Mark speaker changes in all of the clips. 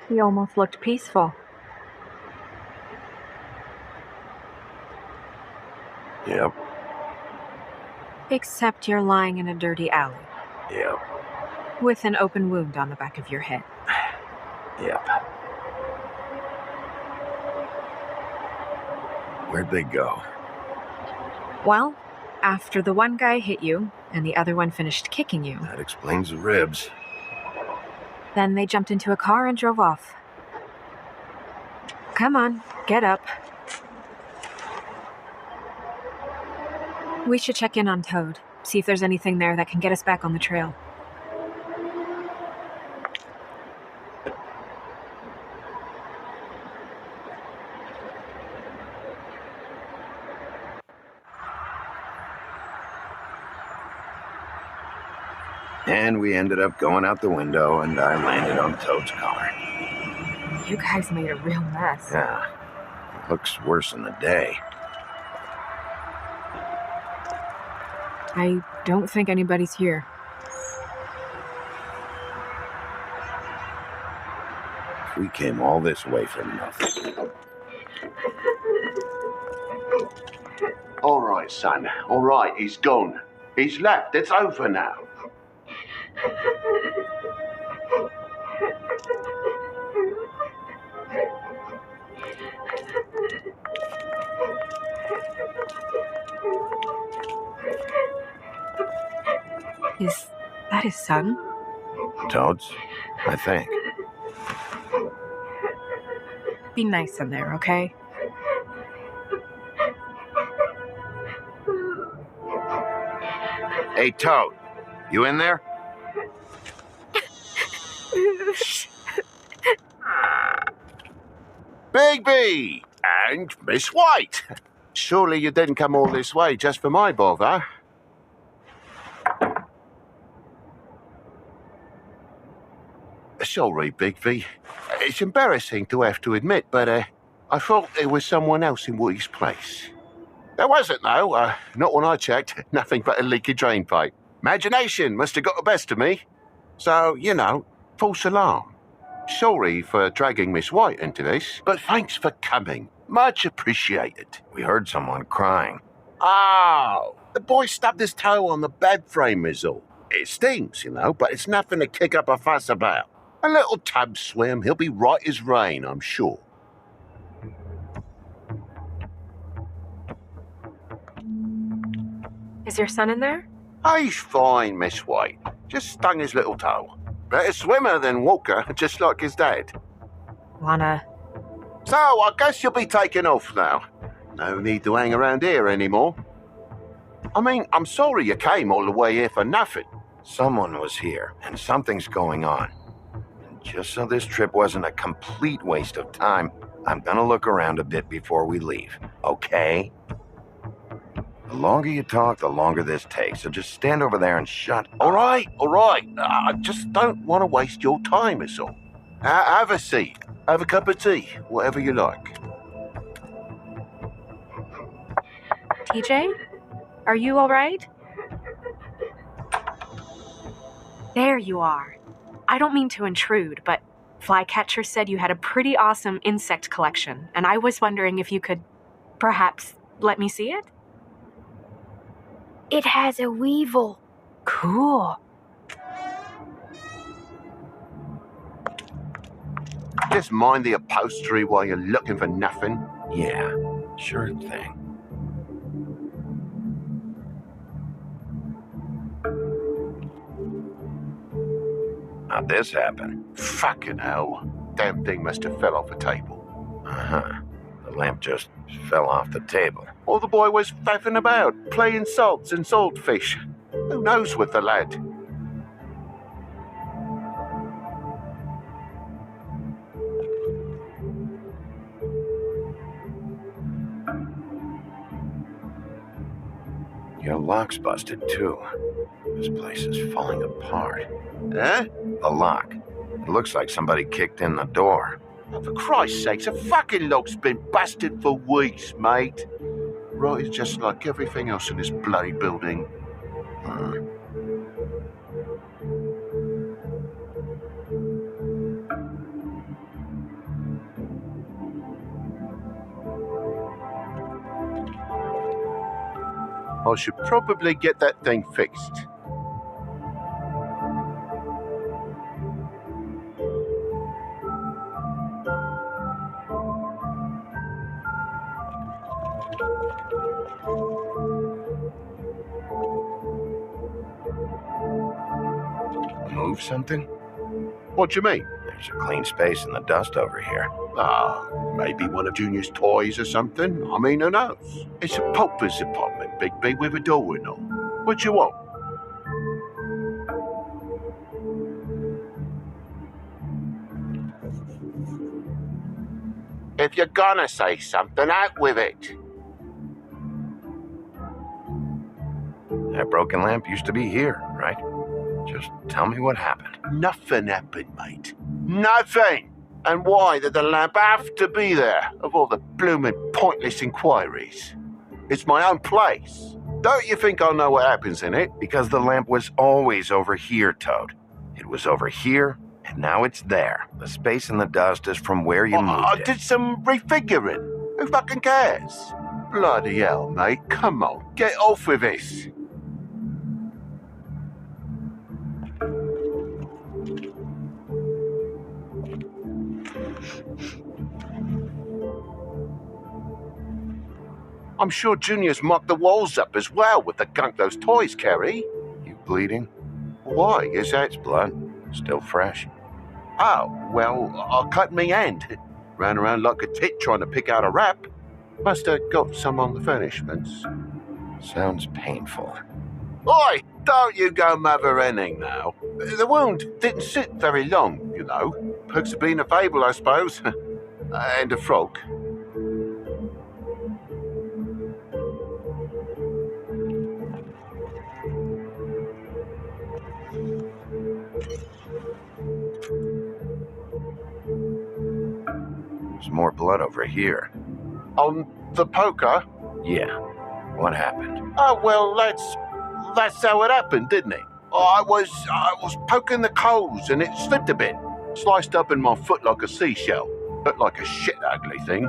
Speaker 1: He almost looked peaceful.
Speaker 2: Yep.
Speaker 1: Except you're lying in a dirty alley.
Speaker 2: Yep.
Speaker 1: With an open wound on the back of your head.
Speaker 2: Yep. Where'd they go?
Speaker 1: Well, after the one guy hit you, and the other one finished kicking you,
Speaker 2: That explains the ribs.
Speaker 1: then they jumped into a car and drove off. Come on, get up. We should check in on Toad, see if there's anything there that can get us back on the trail.
Speaker 2: And we ended up going out the window, and I landed on Toad's car.
Speaker 1: You guys made a real mess.
Speaker 2: Yeah, it looks worse in the day.
Speaker 1: I don't think anybody's here.
Speaker 2: We came all this way for nothing.
Speaker 3: All right, son. All right, he's gone. He's left. It's over now.
Speaker 1: Is that his son?
Speaker 2: Toad's? I think.
Speaker 1: Be nice in there, okay?
Speaker 2: Hey, Toad. You in there? Bigby! And Miss White! Surely you didn't come all this way just for my bother? Sorry, Bigby. It's embarrassing to have to admit, but I thought there was someone else in Woody's place. There wasn't, though. Not when I checked. Nothing but a leaky drain pipe. Imagination must have got the best of me. So, you know, false alarm. Sorry for dragging Miss White into this, but thanks for coming. Much appreciated. We heard someone crying. Oh, the boy stubbed his toe on the bed frame is all. It stings, you know, but it's nothing to kick up a fuss about. A little tub swim, he'll be right as rain, I'm sure.
Speaker 1: Is your son in there?
Speaker 3: He's fine, Miss White. Just stung his little toe. Better swimmer than walker, just like his dad.
Speaker 1: Wanna...
Speaker 3: So, I guess you'll be taking off now. No need to hang around here anymore. I mean, I'm sorry you came all the way here for nothing.
Speaker 2: Someone was here, and something's going on. And just so this trip wasn't a complete waste of time, I'm gonna look around a bit before we leave, okay? The longer you talk, the longer this takes, so just stand over there and shut up.
Speaker 3: All right. I just don't want to waste your time, is all. Have a seat. Have a cup of tea, whatever you like.
Speaker 1: TJ? Are you all right? There you are. I don't mean to intrude, but Flycatcher said you had a pretty awesome insect collection, and I was wondering if you could perhaps let me see it?
Speaker 4: It has a weevil.
Speaker 1: Cool.
Speaker 3: Just mind the upholstery while you're looking for nothing.
Speaker 2: Yeah, sure thing. How'd this happen?
Speaker 3: Fucking hell. Damn thing must have fell off a table.
Speaker 2: Uh-huh. The lamp just fell off the table.
Speaker 3: Or the boy was faffing about, playing salts and saltfish. Who knows with the lad?
Speaker 2: Your lock's busted, too. This place is falling apart.
Speaker 3: Eh?
Speaker 2: The lock. It looks like somebody kicked in the door.
Speaker 3: Oh, for Christ's sakes, a fucking lock's been busted for weeks, mate. Right, it's just like everything else in this bloody building.
Speaker 2: I should probably get that thing fixed.
Speaker 4: Move something?
Speaker 2: What do you mean?
Speaker 4: There's a clean space in the dust over here.
Speaker 2: Maybe one of Junior's toys or something. I mean, who knows? It's a pauper's apartment, Bigby, with a door and all. What do you want? If you're gonna say something, out with it.
Speaker 4: That broken lamp used to be here, right? Just tell me what happened.
Speaker 2: Nothing happened, mate. Nothing! And why did the lamp have to be there, of all the blooming pointless inquiries? It's my own place. Don't you think I know what happens in it?
Speaker 4: Because the lamp was always over here, Toad. It was over here, and now it's there. The space in the dust is from where you moved
Speaker 2: I
Speaker 4: it.
Speaker 2: did some refiguring. Who fucking cares? Bloody hell, mate. Come on, get off with this. I'm sure Junior's mocked the walls up as well with the gunk those toys carry.
Speaker 4: You bleeding?
Speaker 2: Why? Is that...
Speaker 4: It's blood. Still fresh.
Speaker 2: Oh, well, I cut me hand. Ran around like a tit trying to pick out a wrap. Must have got some on the furnishments.
Speaker 4: Sounds painful.
Speaker 2: Oi! Don't you go mother-henning now. The wound didn't sit very long, you know. Perks of being a fable, I suppose. And a frog.
Speaker 4: There's more blood over here.
Speaker 2: On the poker?
Speaker 4: Yeah. What happened?
Speaker 2: Oh, well, that's how it happened, didn't it? I was poking the coals and it slipped a bit. Sliced up in my foot like a seashell. Looked like a shit ugly thing.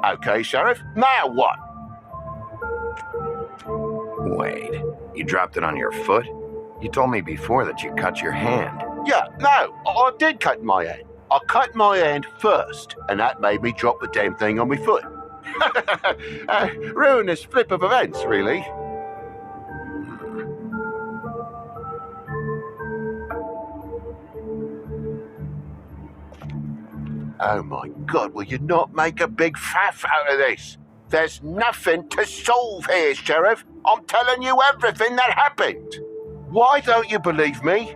Speaker 2: Okay, Sheriff, now what?
Speaker 4: Wait. You dropped it on your foot? You told me before that you cut your hand.
Speaker 2: Yeah, no, I did cut my hand. I cut my hand first, and that made me drop the damn thing on my foot. Ruinous flip of events, really. Oh my God, will you not make a big faff out of this? There's nothing to solve here, Sheriff. I'm telling you everything that happened. Why don't you believe me?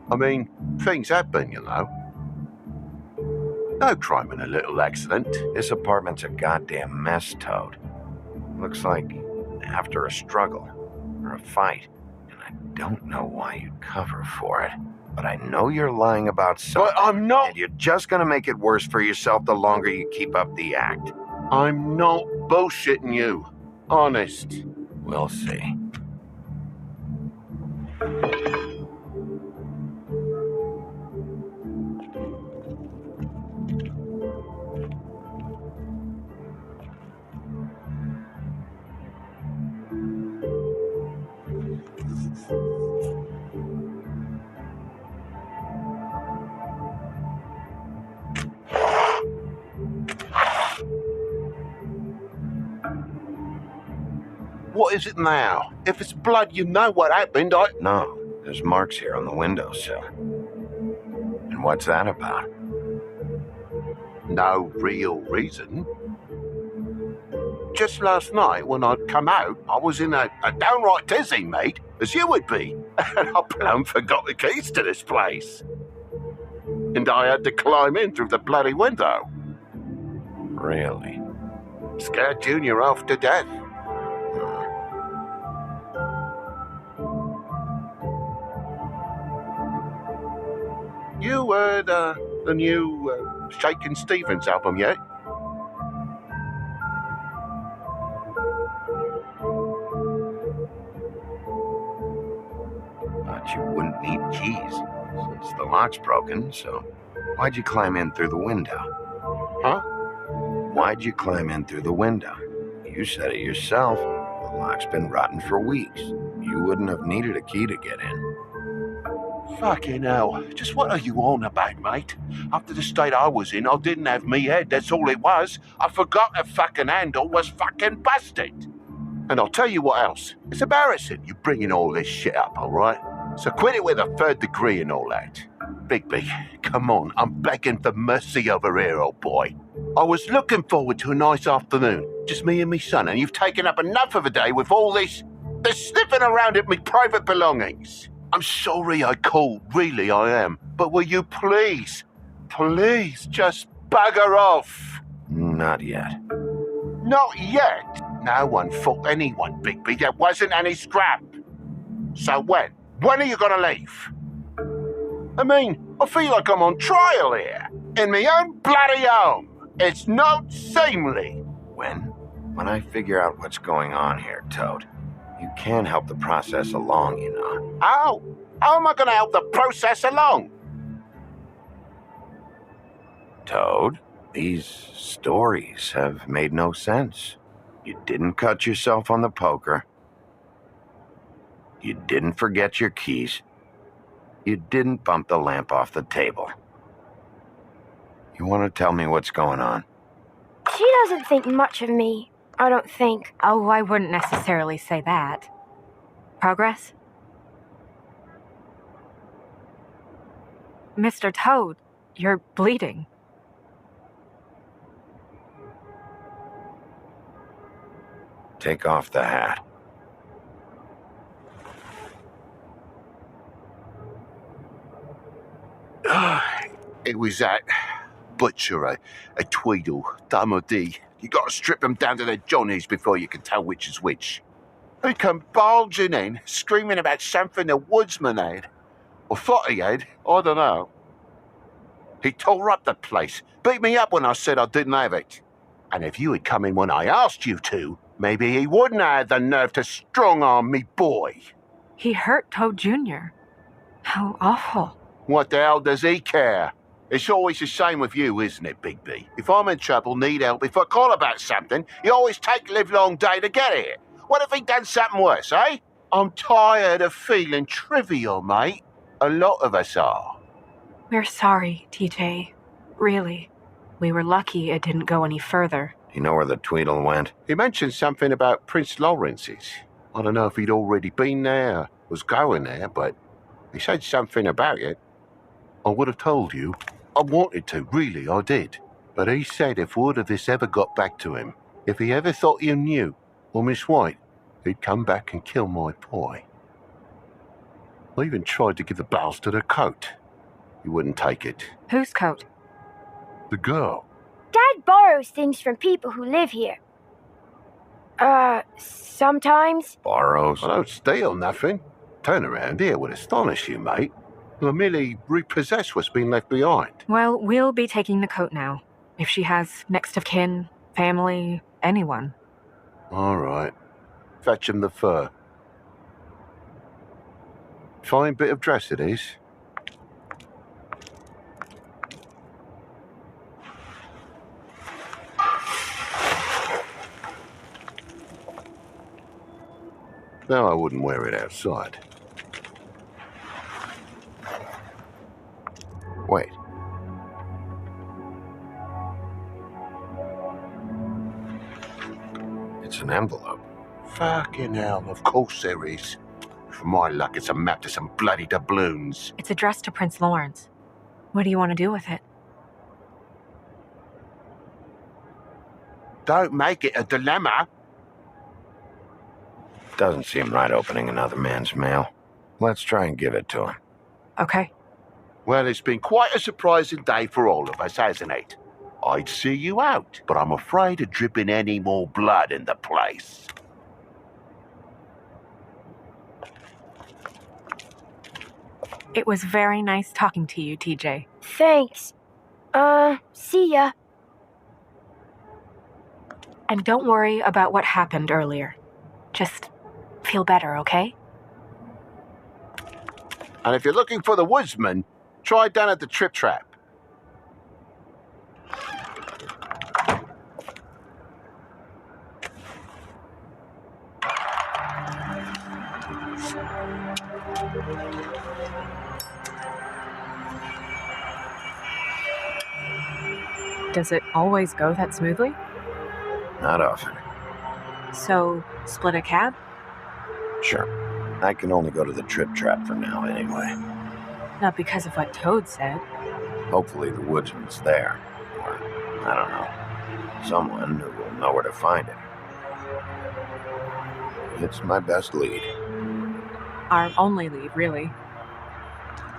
Speaker 2: I mean, things happen, you know. No crime in a little accident.
Speaker 4: This apartment's a goddamn mess, Toad. Looks like after a struggle or a fight. And I don't know why you'd cover for it. But I know you're lying about something.
Speaker 2: But I'm not.
Speaker 4: And you're just gonna make it worse for yourself the longer you keep up the act.
Speaker 2: I'm not bullshitting you. Honest.
Speaker 4: We'll see.
Speaker 2: What is it now? If it's blood, you know what happened.
Speaker 4: No, there's marks here on the windowsill. And what's that about?
Speaker 2: No real reason. Just last night, when I'd come out, I was in a downright dizzy, mate, as you would be. And I plumb forgot the keys to this place. And I had to climb in through the bloody window.
Speaker 4: Really?
Speaker 2: Scared Junior off to death. You heard the new Shakin' Stevens album yet?
Speaker 4: But you wouldn't need keys, since the lock's broken, so why'd you climb in through the window?
Speaker 2: Huh?
Speaker 4: why'd you climb in through the window? You said it yourself. The lock's been rotten for weeks. You wouldn't have needed a key to get in.
Speaker 2: Fucking hell. Just what are you on about, mate? After the state I was in, I didn't have me head, that's all it was. I forgot the fucking handle was fucking busted. And I'll tell you what else. It's embarrassing you bringing all this shit up, all right? So quit it with a third degree and all that. Bigby, come on, I'm begging for mercy over here, old boy. I was looking forward to a nice afternoon, just me and me son, and you've taken up enough of a day with all this sniffing around at me private belongings. I'm sorry I called, really I am, but will you please just bugger off?
Speaker 4: Not yet.
Speaker 2: Not yet? No one fought anyone, Bigby. There wasn't any scrap. So when? When are you gonna leave? I mean, I feel like I'm on trial here. In my own bloody home. It's not seemly.
Speaker 4: When I figure out what's going on here, Toad, you can help the process along, you know.
Speaker 2: How? How am I gonna help the process along?
Speaker 4: Toad, these stories have made no sense. You didn't cut yourself on the poker. You didn't forget your keys. You didn't bump the lamp off the table. You want to tell me what's going on?
Speaker 5: She doesn't think much of me, I don't think.
Speaker 1: Oh, I wouldn't necessarily say that. Progress? Mr. Toad, you're bleeding.
Speaker 4: Take off the hat.
Speaker 2: It was that butcher, a Tweedle, Dumody. You gotta strip them down to their johnnies before you can tell which is which. He come bulging in, screaming about something the woodsman had. Or thought he had, I don't know. He tore up the place, beat me up when I said I didn't have it. And if you had come in when I asked you to, maybe he wouldn't have had the nerve to strong-arm me boy.
Speaker 1: He hurt Toad Jr. How awful.
Speaker 2: What the hell does he care? It's always the same with you, isn't it, Bigby? If I'm in trouble, need help, if I call about something, you always take a livelong day to get here. What if he done something worse, eh? I'm tired of feeling trivial, mate. A lot of us are.
Speaker 1: We're sorry, TJ. Really. We were lucky it didn't go any further.
Speaker 4: You know where the Tweedle went?
Speaker 2: He mentioned something about Prince Lawrence's. I don't know if he'd already been there, was going there, but he said something about it. I would have told you. I wanted to, really, I did. But he said if word of this ever got back to him, if he ever thought you knew, or Miss White, he'd come back and kill my boy. I even tried to give the bastard a coat. He wouldn't take it.
Speaker 1: Whose coat?
Speaker 2: The girl.
Speaker 5: Dad borrows things from people who live here. Sometimes.
Speaker 4: Borrows?
Speaker 2: I don't steal nothing. Turn around here would astonish you, mate. I merely repossess what's been left behind.
Speaker 1: Well, we'll be taking the coat now. If she has next of kin, family, anyone.
Speaker 2: All right. Fetch him the fur. Fine bit of dress it is. No, I wouldn't wear it outside.
Speaker 4: Wait. It's an envelope.
Speaker 2: Fucking hell, of course there is. For my luck, it's a map to some bloody doubloons.
Speaker 1: It's addressed to Prince Lawrence. What do you want to do with it?
Speaker 2: Don't make it a dilemma.
Speaker 4: Doesn't seem right opening another man's mail. Let's try and give it to him.
Speaker 1: Okay.
Speaker 2: Well, it's been quite a surprising day for all of us, hasn't it? I'd see you out, but I'm afraid of dripping any more blood in the place.
Speaker 1: It was very nice talking to you, TJ.
Speaker 5: Thanks. See ya.
Speaker 1: And don't worry about what happened earlier. Just feel better, okay?
Speaker 2: And if you're looking for the woodsman, try down at the Trip Trap.
Speaker 1: Does it always go that smoothly?
Speaker 4: Not often.
Speaker 1: So, split a cab?
Speaker 4: Sure. I can only go to the Trip Trap for now anyway.
Speaker 1: Not because of what Toad said.
Speaker 4: Hopefully the woodsman's there. Or, I don't know, someone who will know where to find him. It's my best lead.
Speaker 1: Our only lead, really.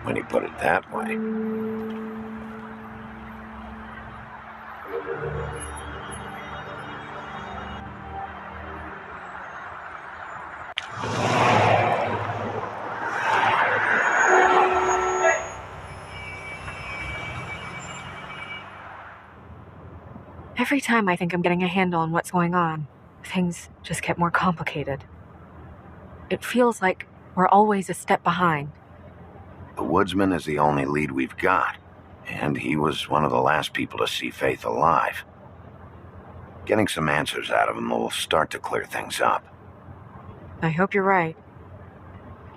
Speaker 4: When you put it that way.
Speaker 1: Every time I think I'm getting a handle on what's going on, things just get more complicated. It feels like we're always a step behind.
Speaker 4: The woodsman is the only lead we've got, and he was one of the last people to see Faith alive. Getting some answers out of him will start to clear things up.
Speaker 1: I hope you're right.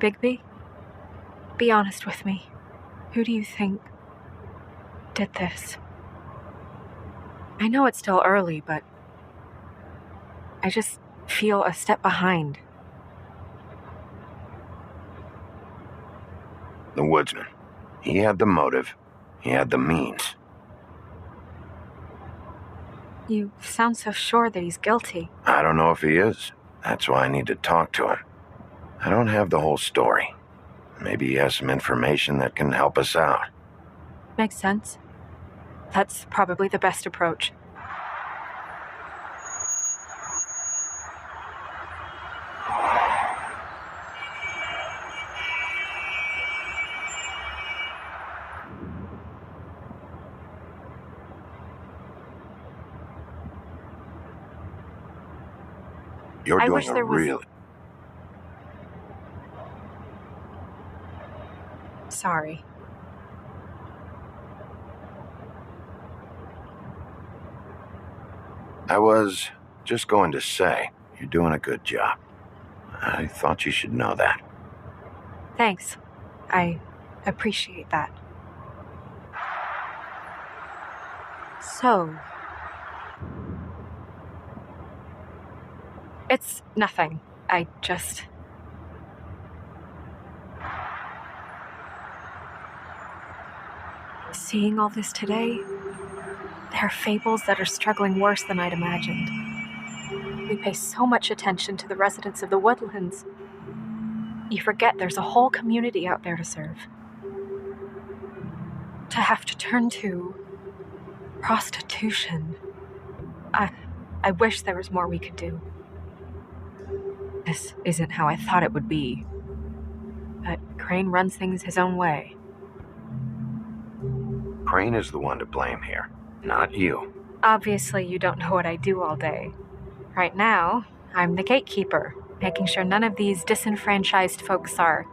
Speaker 1: Bigby, be honest with me. Who do you think did this? I know it's still early, but I just feel a step behind.
Speaker 4: The woodsman. He had the motive. He had the means.
Speaker 1: You sound so sure that he's guilty.
Speaker 4: I don't know if he is. That's why I need to talk to him. I don't have the whole story. Maybe he has some information that can help us out.
Speaker 1: Makes sense. That's probably the best approach.
Speaker 4: You're
Speaker 1: I
Speaker 4: doing
Speaker 1: wish there was...
Speaker 4: really...
Speaker 1: Sorry.
Speaker 4: I was just going to say, you're doing a good job. I thought you should know that.
Speaker 1: Thanks. I appreciate that. So... It's nothing. I just... Seeing all this today, there are fables that are struggling worse than I'd imagined. We pay so much attention to the residents of the woodlands. You forget there's a whole community out there to serve. To have to turn to prostitution. I wish there was more we could do. This isn't how I thought it would be. But Crane runs things his own way.
Speaker 4: Crane is the one to blame here, not you.
Speaker 1: Obviously, you don't know what I do all day. Right now, I'm the gatekeeper, making sure none of these disenfranchised folks are,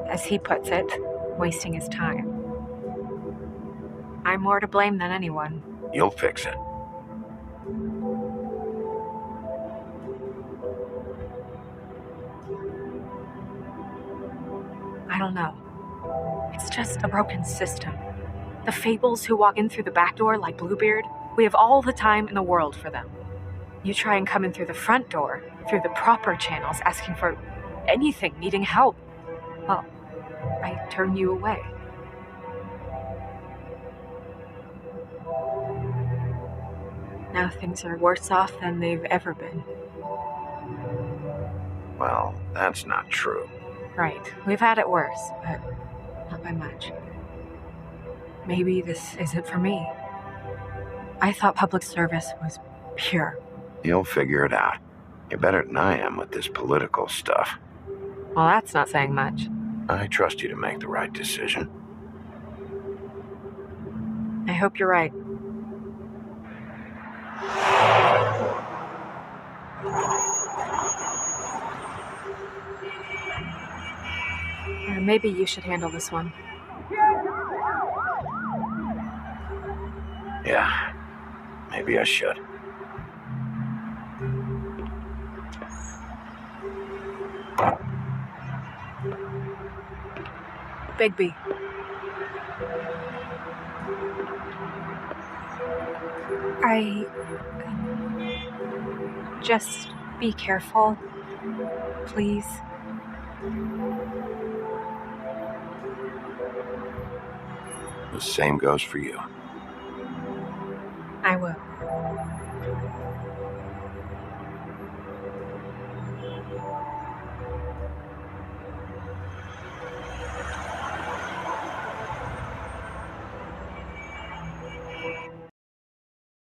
Speaker 1: as he puts it, wasting his time. I'm more to blame than anyone.
Speaker 4: You'll fix it.
Speaker 1: I don't know. It's just a broken system. The fables who walk in through the back door like Bluebeard, we have all the time in the world for them. You try and come in through the front door, through the proper channels, asking for anything, needing help. Well, I turn you away. Now things are worse off than they've ever been.
Speaker 4: Well, that's not true.
Speaker 1: Right. We've had it worse, but not by much. Maybe this isn't for me. I thought public service was pure.
Speaker 4: You'll figure it out. You're better than I am with this political stuff.
Speaker 1: Well, that's not saying much.
Speaker 4: I trust you to make the right decision.
Speaker 1: I hope you're right. Maybe you should handle this one.
Speaker 4: Yeah, maybe I should.
Speaker 1: Bigby. Just be careful, please.
Speaker 4: The same goes for you.
Speaker 1: I will.